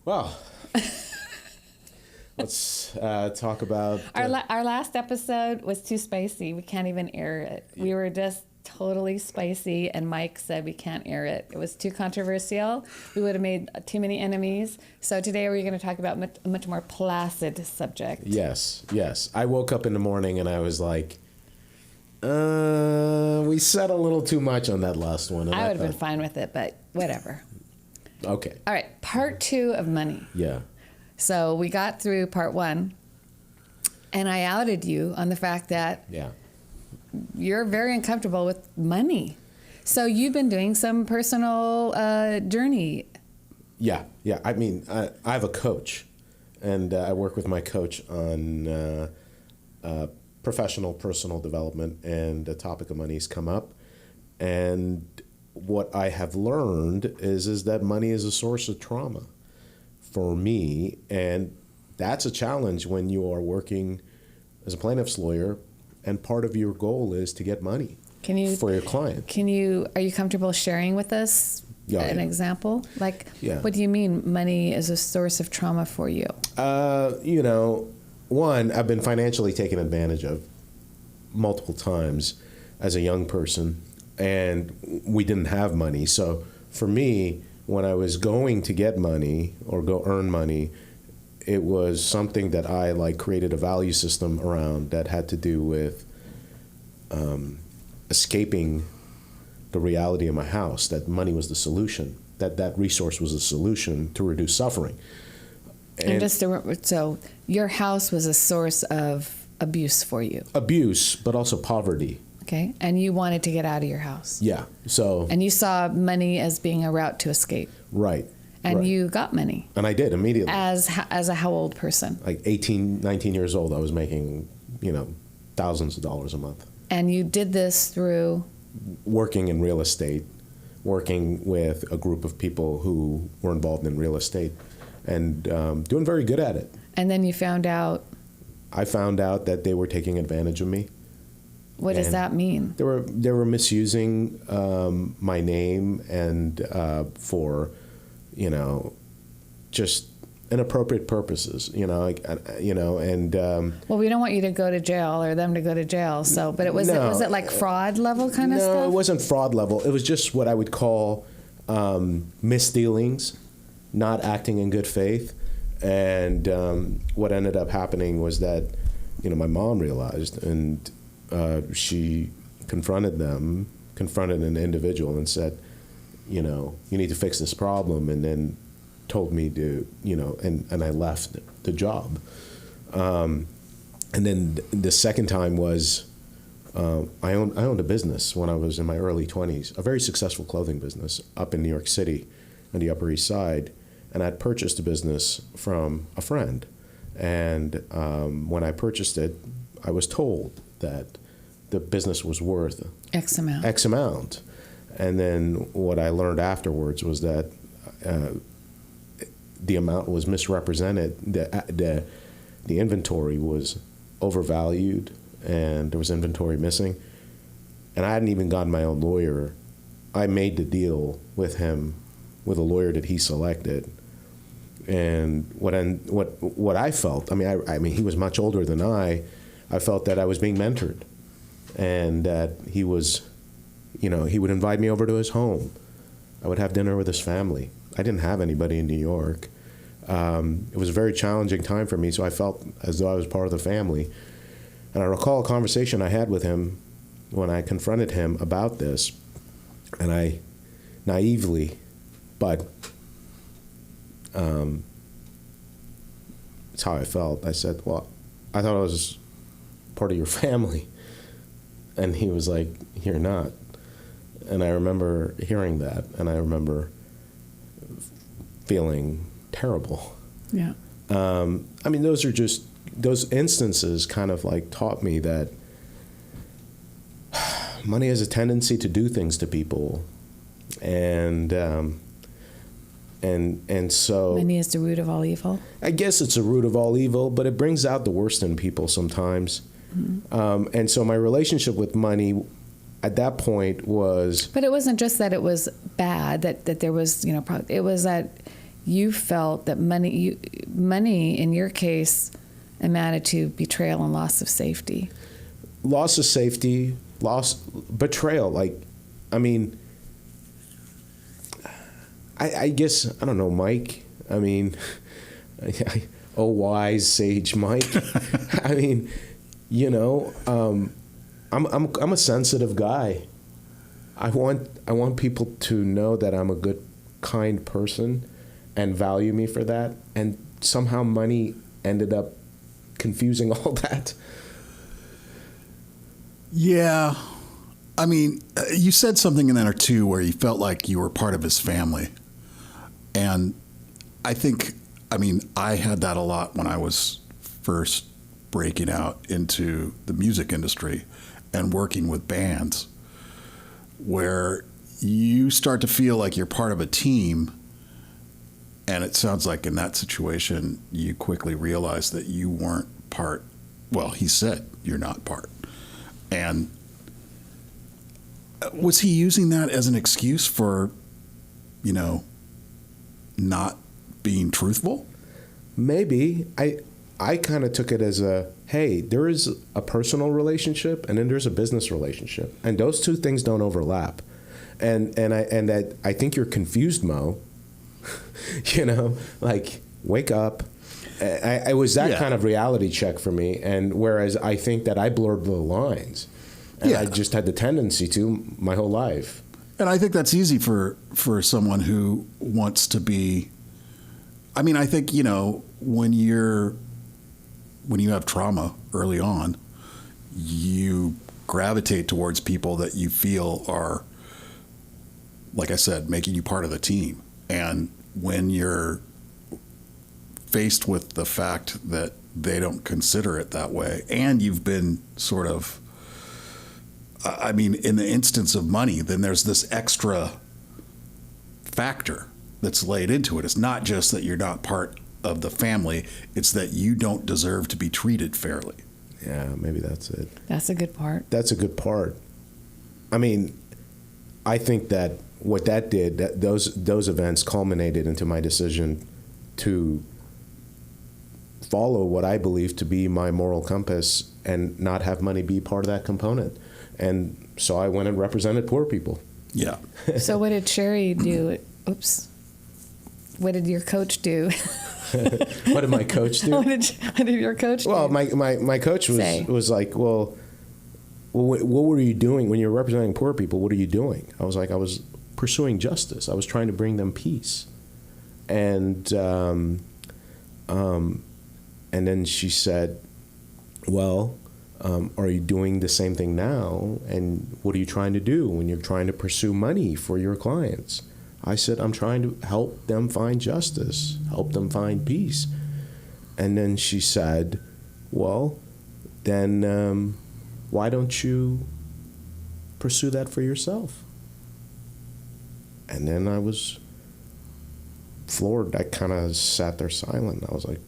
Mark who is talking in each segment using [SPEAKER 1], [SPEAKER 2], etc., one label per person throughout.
[SPEAKER 1] Well, let's talk about...
[SPEAKER 2] Our last episode was too spicy. We can't even air it. We were just totally spicy, and Mike said we can't air it. It was too controversial. We would have made too many enemies. So today we're going to talk about a much more placid subject.
[SPEAKER 1] Yes. I woke up in the morning and I was like, we said a little too much on that last one.
[SPEAKER 2] I would have been fine with it, but whatever.
[SPEAKER 1] Okay.
[SPEAKER 2] All right, part 2 of money.
[SPEAKER 1] Yeah.
[SPEAKER 2] So we got through part 1, and I outed you on the fact that you're very uncomfortable with money. So you've been doing some personal journey. Yeah.
[SPEAKER 1] I mean, I have a coach, and I work with my coach on professional personal development, and the topic of money has come up. And what I have learned is that money is a source of trauma for me, and that's a challenge when you are working as a plaintiff's lawyer, and part of your goal is to get money for your client.
[SPEAKER 2] Are you comfortable sharing with us an example? What do you mean money is a source of trauma for you?
[SPEAKER 1] One, I've been financially taken advantage of multiple times as a young person, and we didn't have money. So for me, when I was going to get money or go earn money, it was something that I created a value system around that had to do with escaping the reality of my house, that money was the solution, that resource was a solution to reduce suffering.
[SPEAKER 2] So your house was a source of abuse for you.
[SPEAKER 1] Abuse, but also poverty.
[SPEAKER 2] Okay, and you wanted to get out of your house.
[SPEAKER 1] Yeah, so...
[SPEAKER 2] And you saw money as being a route to escape.
[SPEAKER 1] Right.
[SPEAKER 2] And you got money.
[SPEAKER 1] And I did, immediately.
[SPEAKER 2] As a how old person?
[SPEAKER 1] 18, 19 years old, I was making, thousands of dollars a month.
[SPEAKER 2] And you did this through?
[SPEAKER 1] Working in real estate, working with a group of people who were involved in real estate, and doing very good at it.
[SPEAKER 2] And then you found out?
[SPEAKER 1] I found out that they were taking advantage of me.
[SPEAKER 2] What does that mean?
[SPEAKER 1] They were misusing my name and for, just inappropriate purposes, and...
[SPEAKER 2] Well, we don't want you to go to jail or them to go to jail, so, but was it like fraud level kind of stuff?
[SPEAKER 1] No, it wasn't fraud level. It was just what I would call misdealings, not acting in good faith. And what ended up happening was that, my mom realized, and she confronted an individual and said, you need to fix this problem, and then told me to, and I left the job. And then the second time was, I owned a business when I was in my early 20s, a very successful clothing business up in New York City on the Upper East Side. And I'd purchased a business from a friend. And when I purchased it, I was told that the business was worth
[SPEAKER 2] X amount.
[SPEAKER 1] And then what I learned afterwards was that the amount was misrepresented. The inventory was overvalued, and there was inventory missing. And I hadn't even gotten my own lawyer. I made the deal with him, with a lawyer that he selected. And what I felt, I mean, he was much older than I felt that I was being mentored, and that he was, he would invite me over to his home. I would have dinner with his family. I didn't have anybody in New York. It was a very challenging time for me, so I felt as though I was part of the family. And I recall a conversation I had with him when I confronted him about this, and I naively, but it's how I felt. I said, well, I thought I was part of your family. And he was like, you're not. And I remember hearing that, and I remember feeling terrible.
[SPEAKER 2] Yeah.
[SPEAKER 1] I mean, those instances kind of taught me that money has a tendency to do things to people. And so...
[SPEAKER 2] Money is the root of all evil?
[SPEAKER 1] I guess it's the root of all evil, but it brings out the worst in people sometimes. Mm-hmm. And so my relationship with money at that point was...
[SPEAKER 2] But it wasn't just that it was bad, that there was, it was that you felt that money in your case amounted to betrayal and loss of safety.
[SPEAKER 1] Loss of safety, betrayal. Like, I mean, I guess, I don't know, Mike. I mean, oh, wise sage Mike. I mean, you know, I'm a sensitive guy. I want people to know that I'm a good, kind person and value me for that. And somehow money ended up confusing all that.
[SPEAKER 3] Yeah. I mean, you said something in there too where you felt like you were part of his family. And I think, I mean, I had that a lot when I was first breaking out into the music industry and working with bands, where you start to feel like you're part of a team. And it sounds like in that situation, you quickly realized that you weren't part. Well, he said you're not part. And was he using that as an excuse for, you know, not being truthful?
[SPEAKER 1] Maybe. I kind of took it as hey, there is a personal relationship and then there's a business relationship, and those two things don't overlap. And I think you're confused, Mo. You know, like, wake up. I was that kind of reality check for me, and whereas I think that I blurred the lines, and I just had the tendency to my whole life.
[SPEAKER 3] And I think that's easy for someone who wants to be. I mean, I think, you know, when you have trauma early on, you gravitate towards people that you feel are, like I said, making you part of the team. And when you're faced with the fact that they don't consider it that way, and you've been sort of, I mean, in the instance of money, then there's this extra factor that's laid into it. It's not just that you're not part of the family, it's that you don't deserve to be treated fairly.
[SPEAKER 1] Yeah, maybe that's it.
[SPEAKER 2] That's a good part.
[SPEAKER 1] That's a good part. I mean, I think that what that did, those events culminated into my decision to follow what I believe to be my moral compass and not have money be part of that component. And so I went and represented poor people.
[SPEAKER 3] Yeah.
[SPEAKER 2] So what did Sherry do? Oops. What did your coach do?
[SPEAKER 1] What did my coach do?
[SPEAKER 2] What did your coach do?
[SPEAKER 1] Well, my coach was like, well, what were you doing when you're representing poor people? What are you doing? I was like, I was pursuing justice. I was trying to bring them peace. And then she said, well, are you doing the same thing now? And what are you trying to do when you're trying to pursue money for your clients? I said, I'm trying to help them find justice, help them find peace. And then she said, well, then why don't you pursue that for yourself? And then I was floored. I kind of sat there silent. I was like,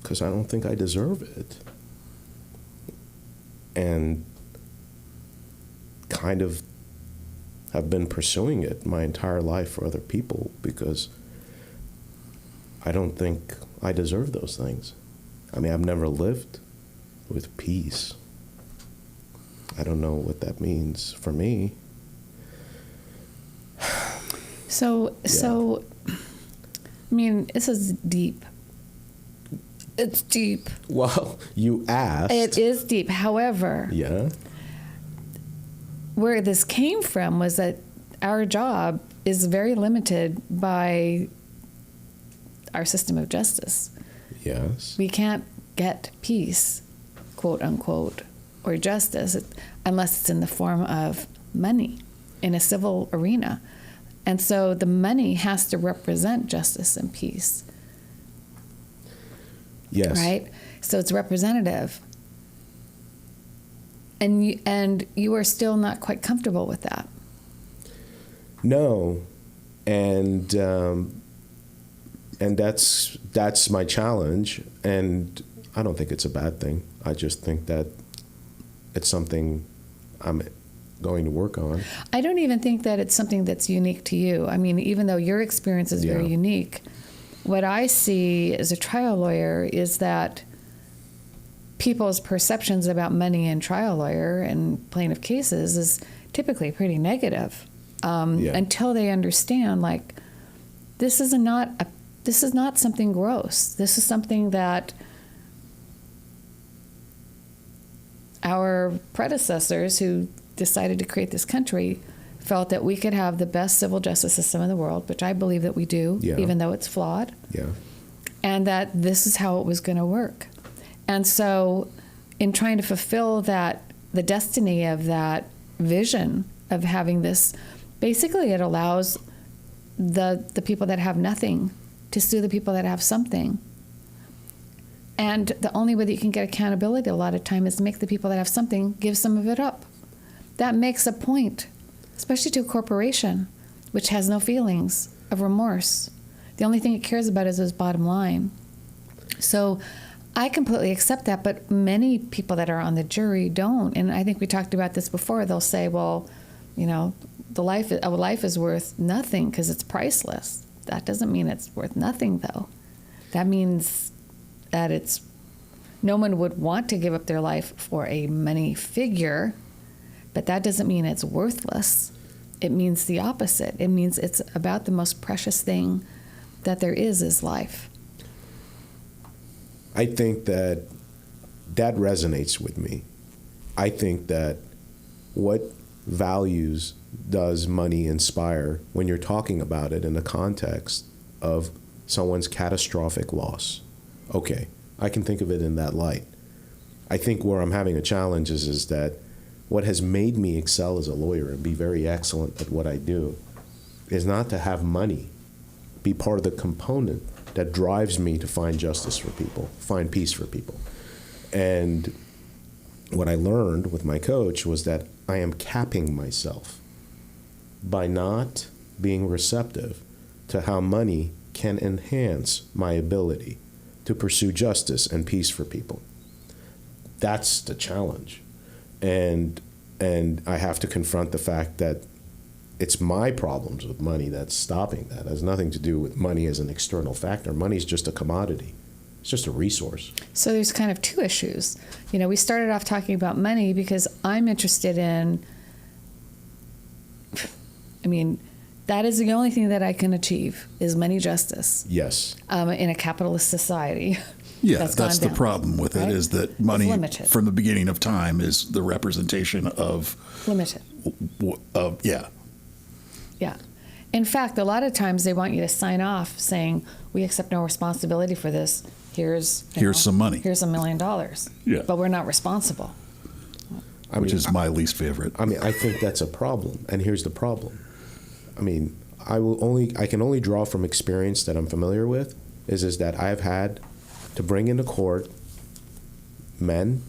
[SPEAKER 1] because I don't think I deserve it. And kind of have been pursuing it my entire life for other people because I don't think I deserve those things. I mean, I've never lived with peace. I don't know what that means for me.
[SPEAKER 2] So, I mean, this is deep. It's deep.
[SPEAKER 1] Well, you asked.
[SPEAKER 2] It is deep. However,
[SPEAKER 1] yeah.
[SPEAKER 2] Where this came from was that our job is very limited by our system of justice.
[SPEAKER 1] Yes.
[SPEAKER 2] We can't get peace, quote unquote, or justice unless it's in the form of money in a civil arena. And so the money has to represent justice and peace.
[SPEAKER 1] Yes.
[SPEAKER 2] Right? So it's representative. And you are still not quite comfortable with that.
[SPEAKER 1] No. And that's my challenge. And I don't think it's a bad thing. I just think that it's something I'm going to work on.
[SPEAKER 2] I don't even think that it's something that's unique to you. I mean, even though your experience is very unique, what I see as a trial lawyer is that people's perceptions about money and trial lawyer and plaintiff cases is typically pretty negative until they understand, like, this is not something gross. This is something that our predecessors who decided to create this country felt that we could have the best civil justice system in the world, which I believe that we do, even though it's flawed, and that this is how it was going to work. And so in trying to fulfill that, the destiny of that vision of having this, basically it allows the people that have nothing to sue the people that have something. And the only way that you can get accountability a lot of time is to make the people that have something give some of it up. That makes a point, especially to a corporation, which has no feelings of remorse. The only thing it cares about is its bottom line. So I completely accept that, but many people that are on the jury don't. And I think we talked about this before. They'll say, well, you know, a life is worth nothing because it's priceless. That doesn't mean it's worth nothing, though. That means that no one would want to give up their life for a money figure, but that doesn't mean it's worthless. It means the opposite. It means it's about the most precious thing that there is life.
[SPEAKER 1] I think that resonates with me. I think that what values does money inspire when you're talking about it in the context of someone's catastrophic loss? Okay, I can think of it in that light. I think where I'm having a challenge is that what has made me excel as a lawyer and be very excellent at what I do is not to have money be part of the component that drives me to find justice for people, find peace for people. And what I learned with my coach was that I am capping myself by not being receptive to how money can enhance my ability to pursue justice and peace for people. That's the challenge. And I have to confront the fact that it's my problems with money that's stopping that. It has nothing to do with money as an external factor. Money is just a commodity. It's just a resource.
[SPEAKER 2] So there's kind of two issues. You know, we started off talking about money because I'm interested in, I mean, that is the only thing that I can achieve is money justice.
[SPEAKER 1] Yes.
[SPEAKER 2] In a capitalist society.
[SPEAKER 3] Yeah, that's the problem with it, is that money from the beginning of time is the representation of
[SPEAKER 2] limited.
[SPEAKER 3] Yeah.
[SPEAKER 2] Yeah. In fact, a lot of times they want you to sign off saying, we accept no responsibility for this. Here's
[SPEAKER 3] some money.
[SPEAKER 2] Here's $1 million.
[SPEAKER 3] Yeah.
[SPEAKER 2] But we're not responsible.
[SPEAKER 3] Which is my least favorite.
[SPEAKER 1] I mean, I think that's a problem. And here's the problem. I mean, I can only draw from experience that I'm familiar with is that I've had to bring into court men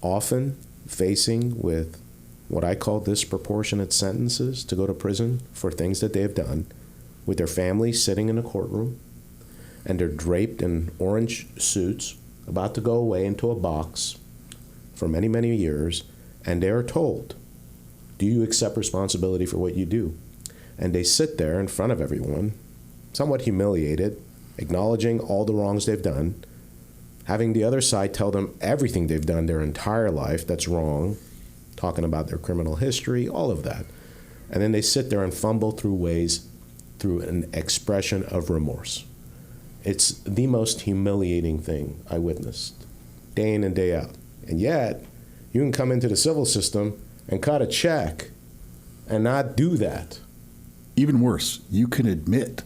[SPEAKER 1] often facing with what I call disproportionate sentences to go to prison for things that they have done, with their families sitting in a courtroom, and they're draped in orange suits, about to go away into a box for many, many years, and they are told, do you accept responsibility for what you do? And they sit there in front of everyone, somewhat humiliated, acknowledging all the wrongs they've done, having the other side tell them everything they've done their entire life that's wrong, talking about their criminal history, all of that. And then they sit there and fumble through an expression of remorse. It's the most humiliating thing I witnessed day in and day out. And yet, you can come into the civil system and cut a check and not do that.
[SPEAKER 3] Even worse, you can admit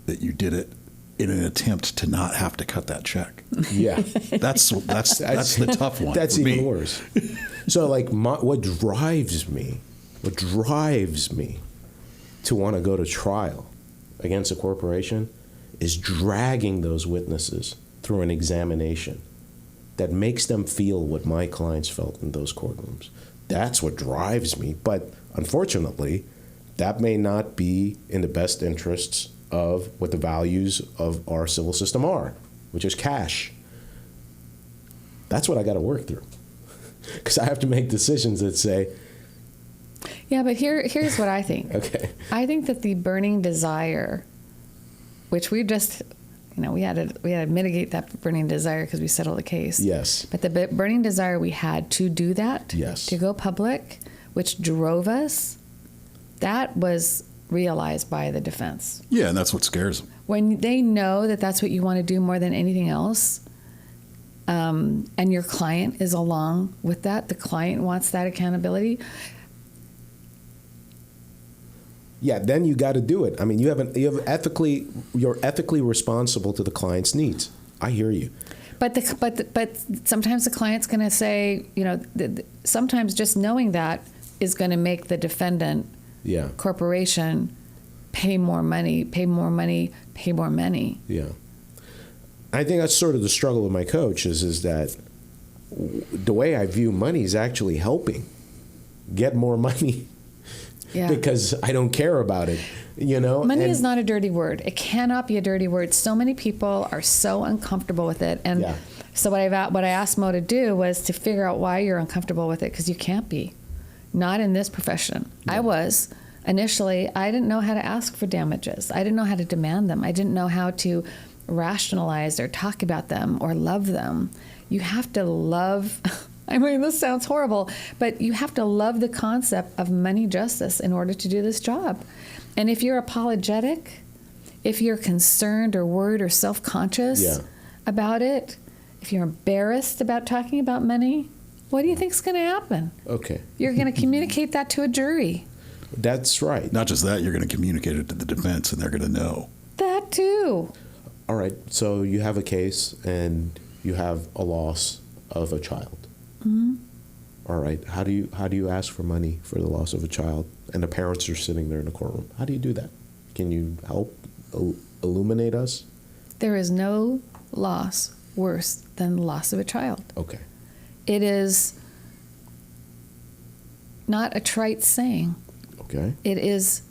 [SPEAKER 3] that you did it in an attempt to not have to cut that check.
[SPEAKER 1] Yeah.
[SPEAKER 3] That's the tough one.
[SPEAKER 1] That's even worse. So, like, what drives me to want to go to trial against a corporation is dragging those witnesses through an examination that makes them feel what my clients felt in those courtrooms. That's what drives me. But unfortunately, that may not be in the best interests of what the values of our civil system are, which is cash. That's what I got to work through. Because I have to make decisions that say,
[SPEAKER 2] Yeah, but here's what I think.
[SPEAKER 1] Okay.
[SPEAKER 2] I think that the burning desire, which we just, we had to mitigate that burning desire because we settled the case.
[SPEAKER 1] Yes.
[SPEAKER 2] But the burning desire we had to do that,
[SPEAKER 1] Yes.
[SPEAKER 2] to go public, which drove us, that was realized by the defense.
[SPEAKER 3] Yeah, and that's what scares them.
[SPEAKER 2] When they know that that's what you want to do more than anything else, and your client is along with that, the client wants that accountability.
[SPEAKER 1] Yeah, then you got to do it. I mean, you're ethically responsible to the client's needs. I hear you.
[SPEAKER 2] But sometimes the client's going to say, sometimes just knowing that is going to make the defendant
[SPEAKER 1] Yeah.
[SPEAKER 2] corporation pay more money.
[SPEAKER 1] Yeah. I think that's sort of the struggle with my coach is that the way I view money is actually helping get more money.
[SPEAKER 2] Yeah.
[SPEAKER 1] Because I don't care about it,
[SPEAKER 2] Money is not a dirty word. It cannot be a dirty word. So many people are so uncomfortable with it. And
[SPEAKER 1] Yeah.
[SPEAKER 2] so what I asked Mo to do was to figure out why you're uncomfortable with it, because you can't be. Not in this profession.
[SPEAKER 1] Yeah.
[SPEAKER 2] I was. Initially, I didn't know how to ask for damages. I didn't know how to demand them. I didn't know how to rationalize or talk about them or love them. You have to love... I mean, this sounds horrible, but you have to love the concept of money justice in order to do this job. And if you're apologetic, if you're concerned or worried or self-conscious
[SPEAKER 1] Yeah.
[SPEAKER 2] about it, if you're embarrassed about talking about money, what do you think's going to happen?
[SPEAKER 1] Okay.
[SPEAKER 2] You're going to communicate that to a jury.
[SPEAKER 1] That's right.
[SPEAKER 3] Not just that, you're going to communicate it to the defense, and they're going to know.
[SPEAKER 2] That too.
[SPEAKER 1] All right. So you have a case and you have a loss of a child.
[SPEAKER 2] Mm-hmm.
[SPEAKER 1] All right. How do you ask for money for the loss of a child, and the parents are sitting there in the courtroom? How do you do that? Can you help illuminate us?
[SPEAKER 2] There is no loss worse than the loss of a child.
[SPEAKER 1] Okay.
[SPEAKER 2] It is not a trite saying.
[SPEAKER 1] Okay.
[SPEAKER 2] It is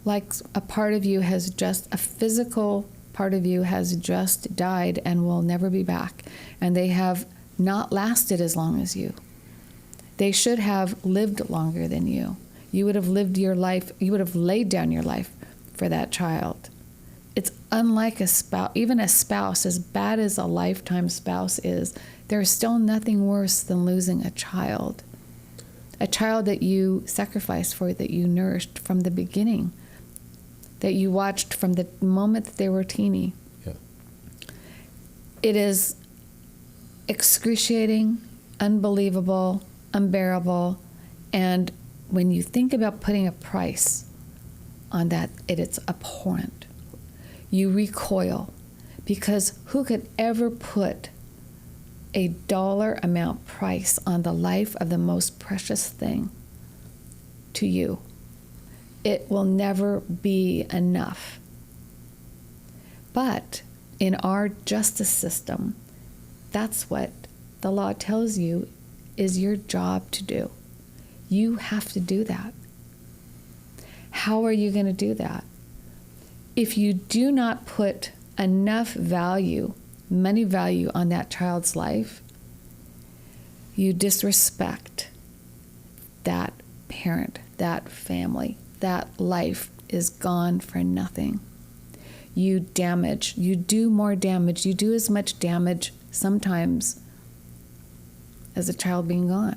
[SPEAKER 2] like a part of you has just, a physical part of you has just died and will never be back. And they have not lasted as long as you. They should have lived longer than you. You would have lived your life, you would have laid down your life for that child. It's unlike a spouse, even a spouse, as bad as a lifetime spouse is, there's still nothing worse than losing a child. A child that you sacrificed for, that you nourished from the beginning, that you watched from the moment that they were teeny.
[SPEAKER 1] Yeah.
[SPEAKER 2] It is excruciating, unbelievable, unbearable, and when you think about putting a price on that, it's abhorrent. You recoil, because who could ever put a dollar amount price on the life of the most precious thing to you? It will never be enough. But in our justice system, that's what the law tells you is your job to do. You have to do that. How are you going to do that? If you do not put enough value, money value on that child's life, you disrespect that parent, that family. That life is gone for nothing. You damage, you do more damage, you do as much damage sometimes as a child being gone,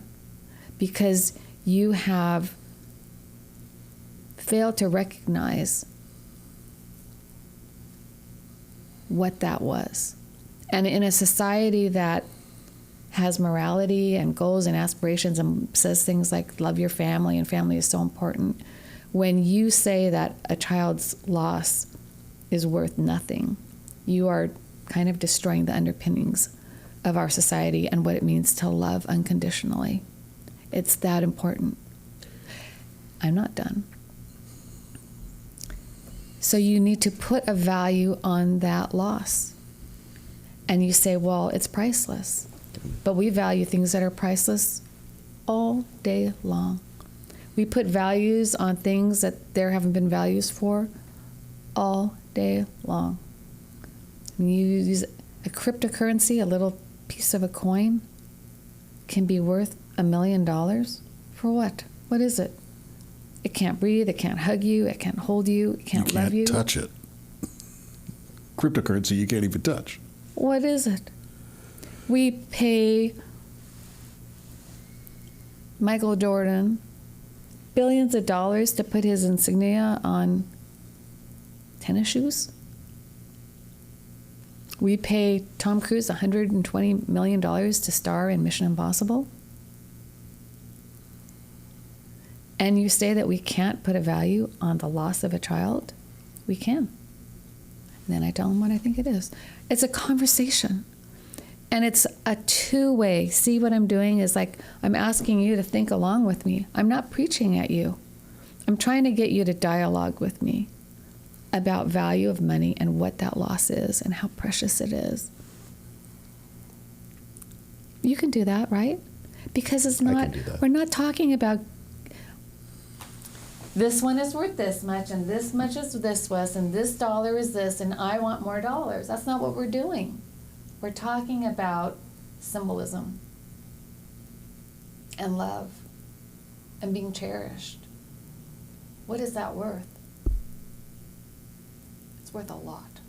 [SPEAKER 2] because you have failed to recognize what that was. And in a society that has morality and goals and aspirations and says things like love your family and family is so important, when you say that a child's loss is worth nothing, you are kind of destroying the underpinnings of our society and what it means to love unconditionally. It's that important. I'm not done. So you need to put a value on that loss. And you say, well, it's priceless. But we value things that are priceless all day long. We put values on things that there haven't been values for all day long. When you use a cryptocurrency, a little piece of a coin, can be worth $1 million. For what? What is it? It can't breathe. It can't hug you. It can't hold you. It can't love you.
[SPEAKER 3] You can't touch it. Cryptocurrency you can't even touch.
[SPEAKER 2] What is it? We pay Michael Jordan billions of dollars to put his insignia on tennis shoes. We pay Tom Cruise $120 million to star in Mission Impossible. And you say that we can't put a value on the loss of a child? We can. And then I tell them what I think it is. It's a conversation. And it's a two-way. See, what I'm doing is like, I'm asking you to think along with me. I'm not preaching at you. I'm trying to get you to dialogue with me about value of money and what that loss is and how precious it is. You can do that, right? Because it's not, we're not talking about this one is worth this much and this much is this was and this dollar is this and I want more dollars. That's not what we're doing. We're talking about symbolism and love and being cherished. What is that worth? It's worth a lot.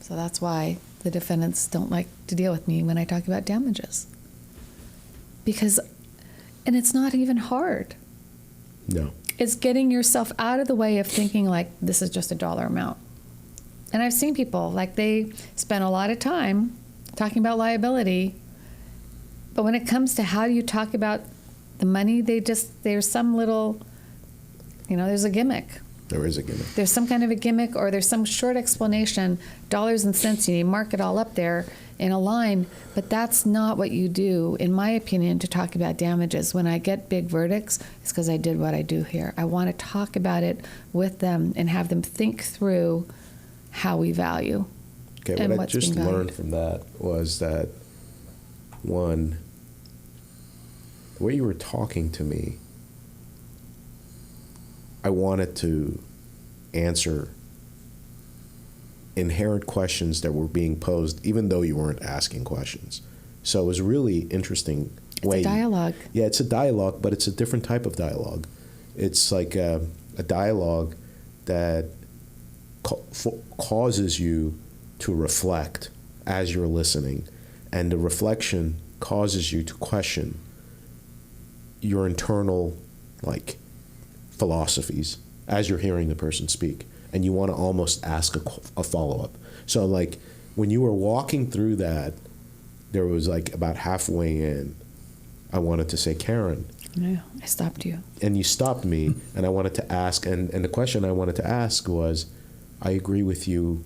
[SPEAKER 2] So that's why the defendants don't like to deal with me when I talk about damages. Because, and it's not even hard.
[SPEAKER 1] No.
[SPEAKER 2] It's getting yourself out of the way of thinking like this is just a dollar amount. And I've seen people, like they spend a lot of time talking about liability, but when it comes to how do you talk about the money, there's some little, there's a gimmick.
[SPEAKER 1] There is a gimmick.
[SPEAKER 2] There's some kind of a gimmick, or there's some short explanation, dollars and cents, you mark it all up there in a line, but that's not what you do, in my opinion, to talk about damages. When I get big verdicts, it's because I did what I do here. I want to talk about it with them and have them think through how we value.
[SPEAKER 1] Okay,
[SPEAKER 2] and
[SPEAKER 1] what I just learned from that was that, one, the way you were talking to me, I wanted to answer inherent questions that were being posed, even though you weren't asking questions. So it was really interesting way.
[SPEAKER 2] It's a dialogue.
[SPEAKER 1] Yeah, it's a dialogue, but it's a different type of dialogue. It's like a dialogue that causes you to reflect as you're listening, and the reflection causes you to question your internal philosophies as you're hearing the person speak, and you want to almost ask a follow-up. So when you were walking through that, there was about halfway in, I wanted to say, Karen.
[SPEAKER 2] No, I stopped you.
[SPEAKER 1] And you stopped me, and I wanted to ask, and the question I wanted to ask was, I agree with you.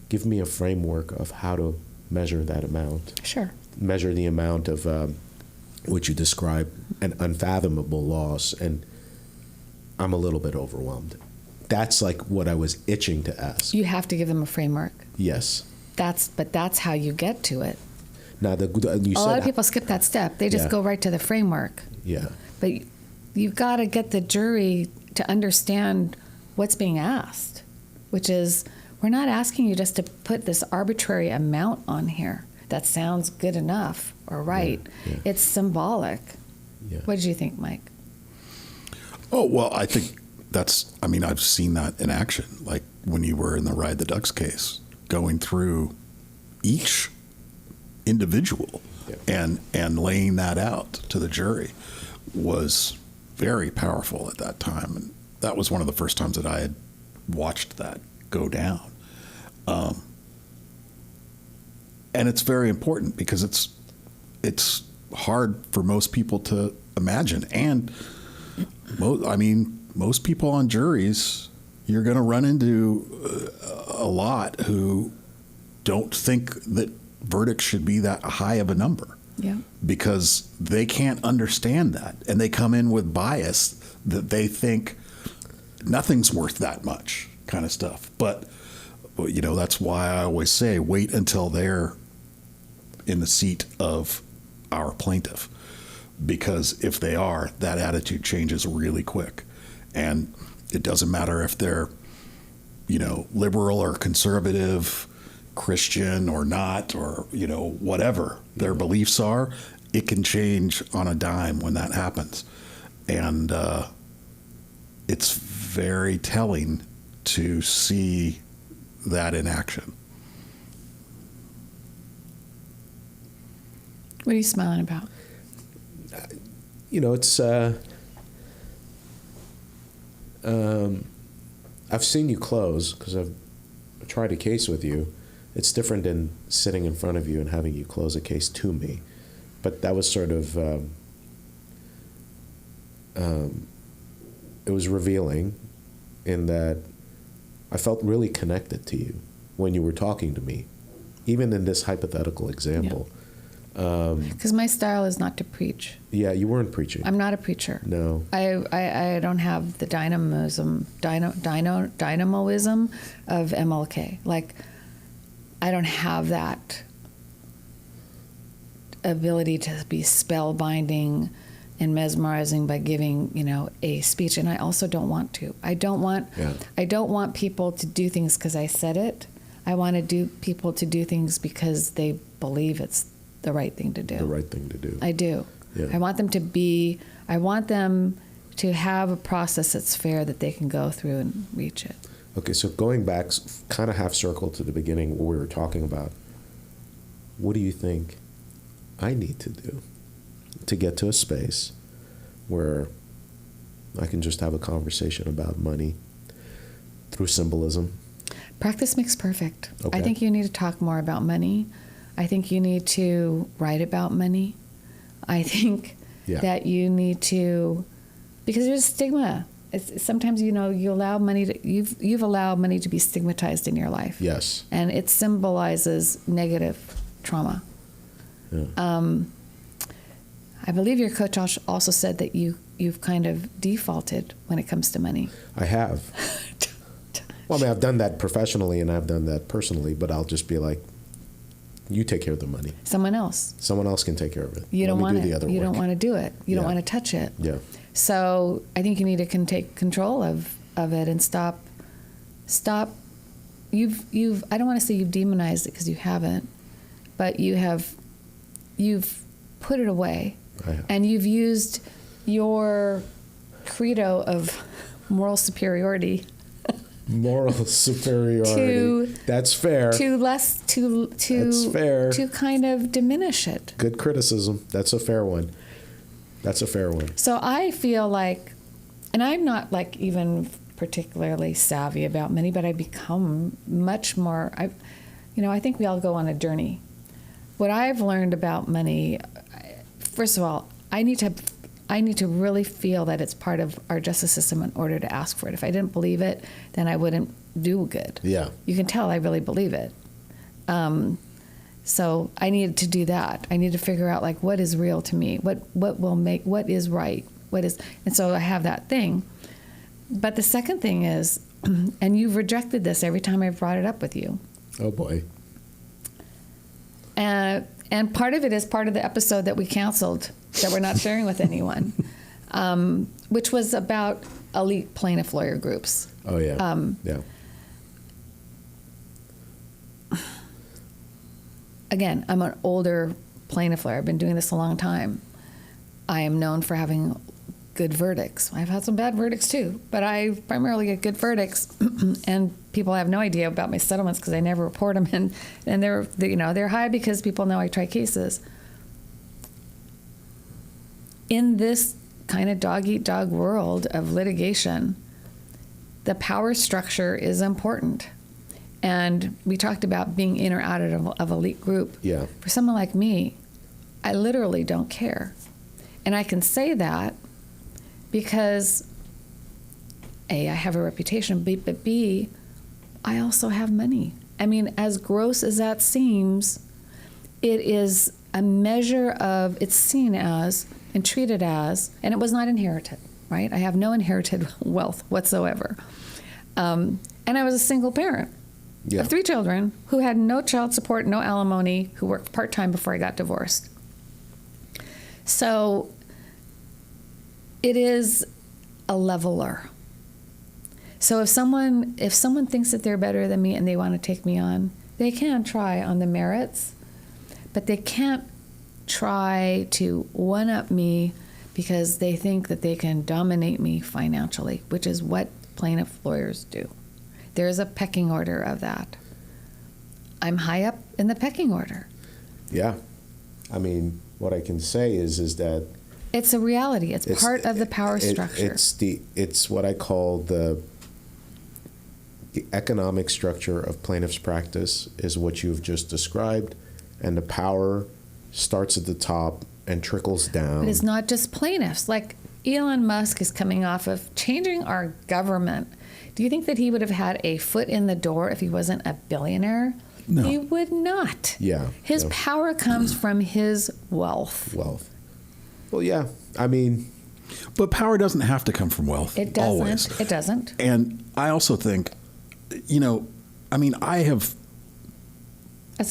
[SPEAKER 1] Give me a framework of how to measure that amount.
[SPEAKER 2] Sure.
[SPEAKER 1] Measure the amount of what you describe an unfathomable loss, and I'm a little bit overwhelmed. That's what I was itching to ask.
[SPEAKER 2] You have to give them a framework.
[SPEAKER 1] Yes.
[SPEAKER 2] But that's how you get to it.
[SPEAKER 1] Now, a
[SPEAKER 2] lot of people skip that step. They just go right to the framework.
[SPEAKER 1] Yeah.
[SPEAKER 2] But you've got to get the jury to understand what's being asked, which is, we're not asking you just to put this arbitrary amount on here that sounds good enough or right. Yeah. It's symbolic. Yeah. What did you think, Mike?
[SPEAKER 3] Oh, well, I think I've seen that in action, like when you were in the Ride the Ducks case, going through each individual and laying that out to the jury was very powerful at that time. And that was one of the first times that I had watched that go down. And it's very important because it's hard for most people to imagine. And most people on juries, you're going to run into a lot who don't think that verdicts should be that high of a number.
[SPEAKER 2] Yeah.
[SPEAKER 3] Because they can't understand that. And they come in with bias that they think nothing's worth that much kind of stuff. But, that's why I always say wait until they're in the seat of our plaintiff. Because if they are, that attitude changes really quick. And it doesn't matter if they're, liberal or conservative, Christian or not, or, whatever their beliefs are. it can change on a dime when that happens. And it's very telling to see that in action.
[SPEAKER 2] What are you smiling about?
[SPEAKER 1] You know, it's I've seen you close because I've tried a case with you. It's different than sitting in front of you and having you close a case to me. But that was sort of, it was revealing in that I felt really connected to you when you were talking to me, even in this hypothetical example.
[SPEAKER 2] Because my style is not to preach.
[SPEAKER 1] Yeah, you weren't preaching.
[SPEAKER 2] I'm not a preacher.
[SPEAKER 1] No.
[SPEAKER 2] I don't have the dynamoism of MLK. Like, I don't have that ability to be spellbinding and mesmerizing by giving, you know, a speech. And I also don't want to. I don't want people to do things because I said it. I want people to do things because they believe it's the right thing to do.
[SPEAKER 1] The right thing to do.
[SPEAKER 2] I do.
[SPEAKER 1] Yeah.
[SPEAKER 2] I want them to have a process that's fair that they can go through and reach it.
[SPEAKER 1] Okay, so going back kind of half circle to the beginning what we were talking about, what do you think I need to do to get to a space where I can just have a conversation about money through symbolism?
[SPEAKER 2] Practice makes perfect.
[SPEAKER 1] Okay.
[SPEAKER 2] I think you need to talk more about money. I think you need to write about money. I think that you need to, because there's stigma. Sometimes, you know, you've allowed money to be stigmatized in your life.
[SPEAKER 1] Yes.
[SPEAKER 2] And it symbolizes negative trauma.
[SPEAKER 1] Yeah.
[SPEAKER 2] I believe your coach also said that you've kind of defaulted when it comes to money.
[SPEAKER 1] I have. Well, I mean, I've done that professionally and I've done that personally, but I'll just be like, you take care of the money.
[SPEAKER 2] Someone else.
[SPEAKER 1] Someone else can take care of it.
[SPEAKER 2] You don't want to. You don't
[SPEAKER 1] work.
[SPEAKER 2] want to do it. You don't want to touch it.
[SPEAKER 1] Yeah.
[SPEAKER 2] So I think you need to take control of it and stop. You've. I don't want to say you've demonized it because you haven't, but you've put it away, and you've used your credo of moral superiority.
[SPEAKER 1] Moral superiority. That's fair.
[SPEAKER 2] That's fair. To kind of diminish it.
[SPEAKER 1] Good criticism. That's a fair one. So I
[SPEAKER 2] feel like, and I'm not like even particularly savvy about money, but I've become much more. I think we all go on a journey. What I've learned about money, first of all, I need to really feel that it's part of our justice system in order to ask for it. If I didn't believe it, then I wouldn't do good.
[SPEAKER 1] Yeah.
[SPEAKER 2] You can tell I really believe it. So I needed to do that. I need to figure out like what is real to me, what is right, and so I have that thing. But the second thing is, and you've rejected this every time I've brought it up with you.
[SPEAKER 1] Oh boy.
[SPEAKER 2] And part of it is part of the episode that we canceled that we're not sharing with anyone, which was about elite plaintiff lawyer groups.
[SPEAKER 1] Oh, yeah. Yeah.
[SPEAKER 2] Again, I'm an older plaintiff lawyer. I've been doing this a long time. I am known for having good verdicts. I've had some bad verdicts too, but I primarily get good verdicts, and people have no idea about my settlements because I never report them, and they're high because people know I try cases. In this kind of dog-eat-dog world of litigation, the power structure is important. And we talked about being in or out of elite group.
[SPEAKER 1] Yeah.
[SPEAKER 2] For someone like me, I literally don't care. And I can say that because A, I have a reputation, but B, I also have money. I mean, as gross as that seems, it is a measure of, it's seen as and treated as, and it was not inherited, right? I have no inherited wealth whatsoever. And I was a single parent of 3 children who had no child support, no alimony, who worked part-time before I got divorced. So it is a leveler. So if someone thinks that they're better than me and they want to take me on, they can try on the merits, but they can't try to one-up me because they think that they can dominate me financially, which is what plaintiff lawyers do. There's a pecking order of that. I'm high up in the pecking order.
[SPEAKER 1] Yeah. I mean, what I can say is that
[SPEAKER 2] it's a reality. It's part of the power structure.
[SPEAKER 1] It's what I call the economic structure of plaintiff's practice is what you've just described, and the power starts at the top and trickles down.
[SPEAKER 2] But it's not just plaintiffs. Like Elon Musk is coming off of changing our government. Do you think that he would have had a foot in the door if he wasn't a billionaire?
[SPEAKER 3] No.
[SPEAKER 2] He would not.
[SPEAKER 1] Yeah.
[SPEAKER 2] His power comes from his wealth.
[SPEAKER 1] Well, yeah. I mean,
[SPEAKER 3] but power doesn't have to come from wealth.
[SPEAKER 2] It doesn't.
[SPEAKER 3] Always.
[SPEAKER 2] It doesn't.
[SPEAKER 3] And I also think, I mean, I have,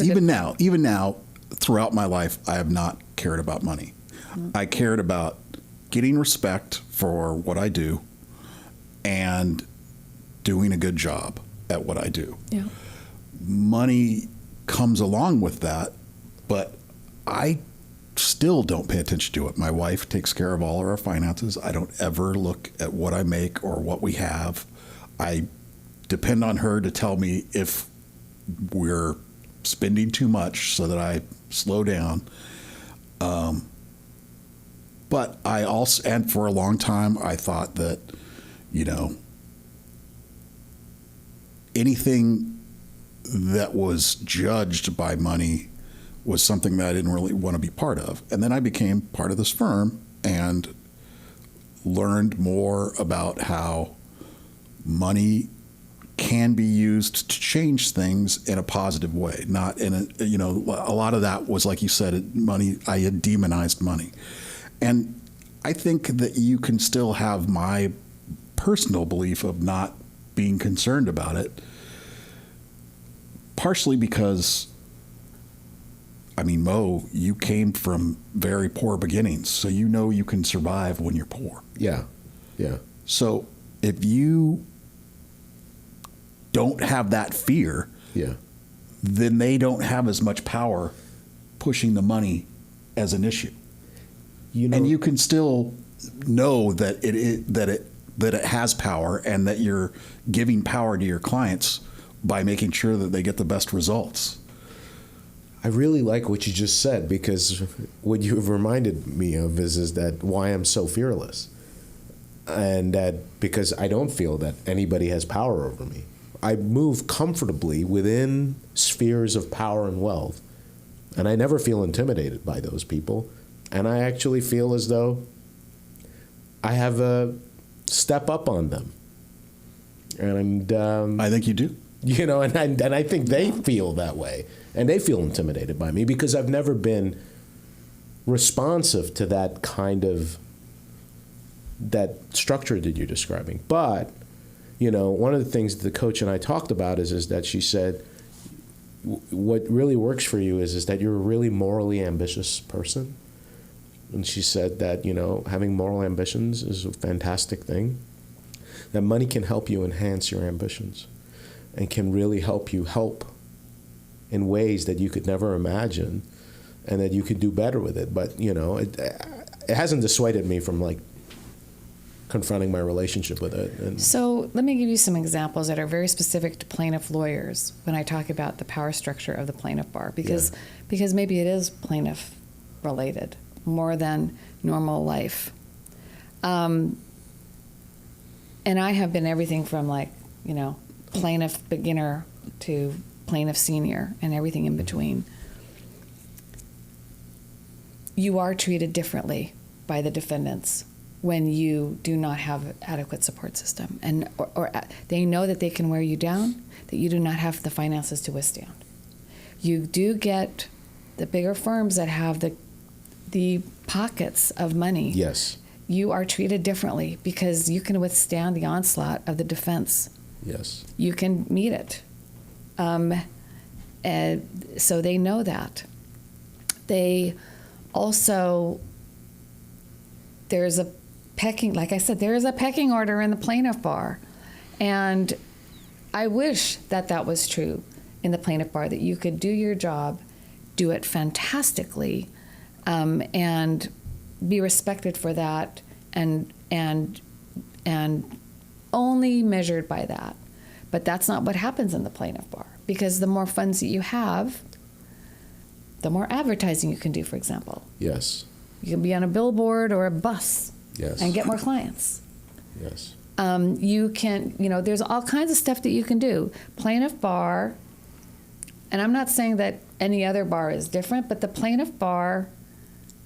[SPEAKER 3] even now, throughout my life, I have not cared about money. Mm-hmm. I cared about getting respect for what I do and doing a good job at what I do.
[SPEAKER 2] Yeah.
[SPEAKER 3] Money comes along with that, but I still don't pay attention to it. My wife takes care of all of our finances. I don't ever look at what I make or what we have. I depend on her to tell me if we're spending too much so that I slow down. But I also, and for a long time, I thought that, anything that was judged by money was something that I didn't really want to be part of. And then I became part of this firm and learned more about how money can be used to change things in a positive way, not in a lot of that was, like you said, money. I had demonized money. And I think that you can still have my personal belief of not being concerned about it, partially because, Mo, you came from very poor beginnings, so you can survive when you're poor.
[SPEAKER 1] Yeah.
[SPEAKER 3] So if you don't have that fear, then they don't have as much power pushing the money as an issue. And you can still know that it has power and that you're giving power to your clients by making sure that they get the best results.
[SPEAKER 1] I really like what you just said, because what you have reminded me of is that why I'm so fearless. And that because I don't feel that anybody has power over me. I move comfortably within spheres of power and wealth, and I never feel intimidated by those people. And I actually feel as though I have a step up on them. And
[SPEAKER 3] I think you do.
[SPEAKER 1] And I think they feel that way. And they feel intimidated by me because I've never been responsive to that kind of, that structure that you're describing. But, one of the things that the coach and I talked about is that she said, what really works for you is that you're a really morally ambitious person. And she said that, having moral ambitions is a fantastic thing. That money can help you enhance your ambitions and can really help you help in ways that you could never imagine, and that you could do better with it. But, it hasn't dissuaded me from confronting my relationship with it. And
[SPEAKER 2] so let me give you some examples that are very specific to plaintiff lawyers when I talk about the power structure of the plaintiff bar, because maybe it is plaintiff related more than normal life. And I have been everything from plaintiff beginner to plaintiff senior and everything in between. You are treated differently by the defendants when you do not have adequate support system, and or they know that they can wear you down, that you do not have the finances to withstand. You do get the bigger firms that have the pockets of money.
[SPEAKER 1] Yes.
[SPEAKER 2] You are treated differently because you can withstand the onslaught of the defense.
[SPEAKER 1] Yes.
[SPEAKER 2] You can meet it. And so they know that. They also, there's a pecking, like I said, there is a pecking order in the plaintiff bar. And I wish that was true in the plaintiff bar, that you could do your job, do it fantastically, and be respected for that, and only measured by that. But that's not what happens in the plaintiff bar, because the more funds that you have, the more advertising you can do, for example.
[SPEAKER 1] Yes.
[SPEAKER 2] You can be on a billboard or a bus.
[SPEAKER 1] Yes.
[SPEAKER 2] And get more clients.
[SPEAKER 1] Yes.
[SPEAKER 2] You can, there's all kinds of stuff that you can do. Plaintiff bar, and I'm not saying that any other bar is different, but the plaintiff bar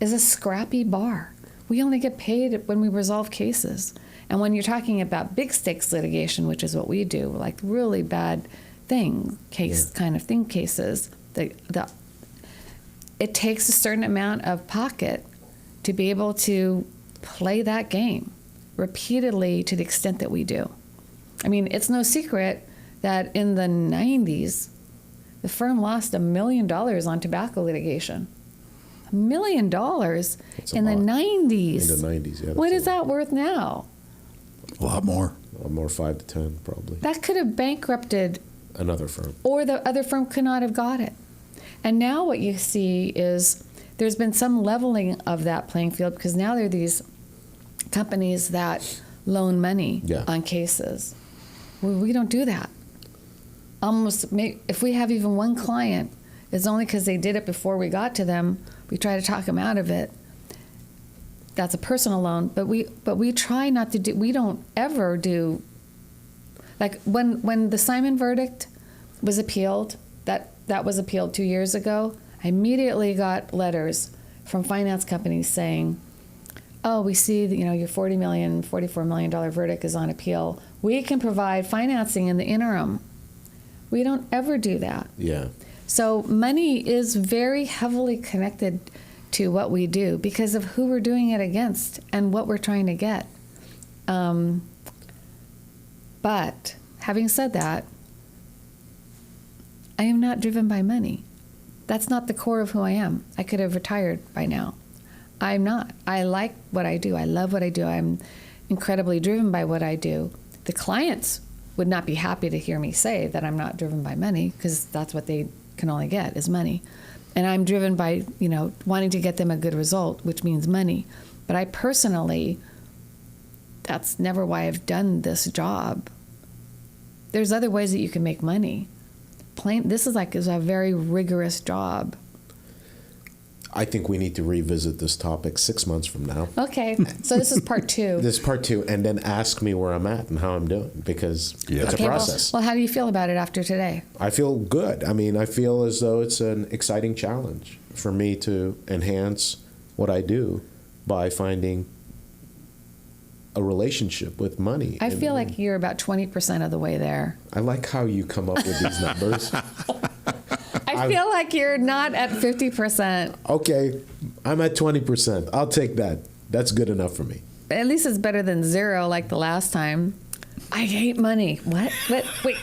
[SPEAKER 2] is a scrappy bar. We only get paid when we resolve cases. And when you're talking about big stakes litigation, which is what we do, like really bad kind of thing cases, it takes a certain amount of pocket to be able to play that game repeatedly to the extent that we do. I mean, it's no secret that in the 90s, the firm lost $1 million on tobacco litigation. $1 million in the 90s.
[SPEAKER 1] In the 90s, yeah.
[SPEAKER 2] What is that worth now?
[SPEAKER 3] A lot more.
[SPEAKER 1] 5 to 10, probably.
[SPEAKER 2] That could have bankrupted
[SPEAKER 1] Another firm.
[SPEAKER 2] or the other firm could not have got it. And now what you see is there's been some leveling of that playing field, because now there are these companies that loan money on cases. We don't do that. If we have even one client, it's only because they did it before we got to them. We try to talk them out of it. That's a personal loan, but we try not to do. We don't ever do. Like when the Simon verdict was appealed, that was appealed 2 years ago. I immediately got letters from finance companies saying, "Oh, we see that your $44 million verdict is on appeal. We can provide financing in the interim." We don't ever do that.
[SPEAKER 1] Yeah.
[SPEAKER 2] So money is very heavily connected to what we do because of who we're doing it against and what we're trying to get. But having said that, I am not driven by money. That's not the core of who I am. I could have retired by now. I'm not. I like what I do. I love what I do. I'm incredibly driven by what I do. The clients would not be happy to hear me say that I'm not driven by money, because that's what they can only get is money. And I'm driven by, wanting to get them a good result, which means money. But I personally, that's never why I've done this job. There's other ways that you can make money. This is a very rigorous job.
[SPEAKER 1] I think we need to revisit this topic 6 months from now.
[SPEAKER 2] Okay, so this is part 2.
[SPEAKER 1] This is part 2, and then ask me where I'm at and how I'm doing, because it's a process.
[SPEAKER 2] Well, how do you feel about it after today?
[SPEAKER 1] I feel good. I mean, I feel as though it's an exciting challenge for me to enhance what I do by finding a relationship with money.
[SPEAKER 2] I feel like you're about 20% of the way there.
[SPEAKER 1] I like how you come up with these numbers.
[SPEAKER 2] I feel like you're not at 50%.
[SPEAKER 1] Okay, I'm at 20%. I'll take that. That's good enough for me.
[SPEAKER 2] At least it's better than 0 like the last time. I hate money. What? Wait,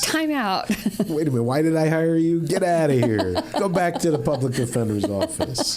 [SPEAKER 2] time out.
[SPEAKER 1] Wait a minute. Why did I hire you? Get out of here. Go back to the public defender's office.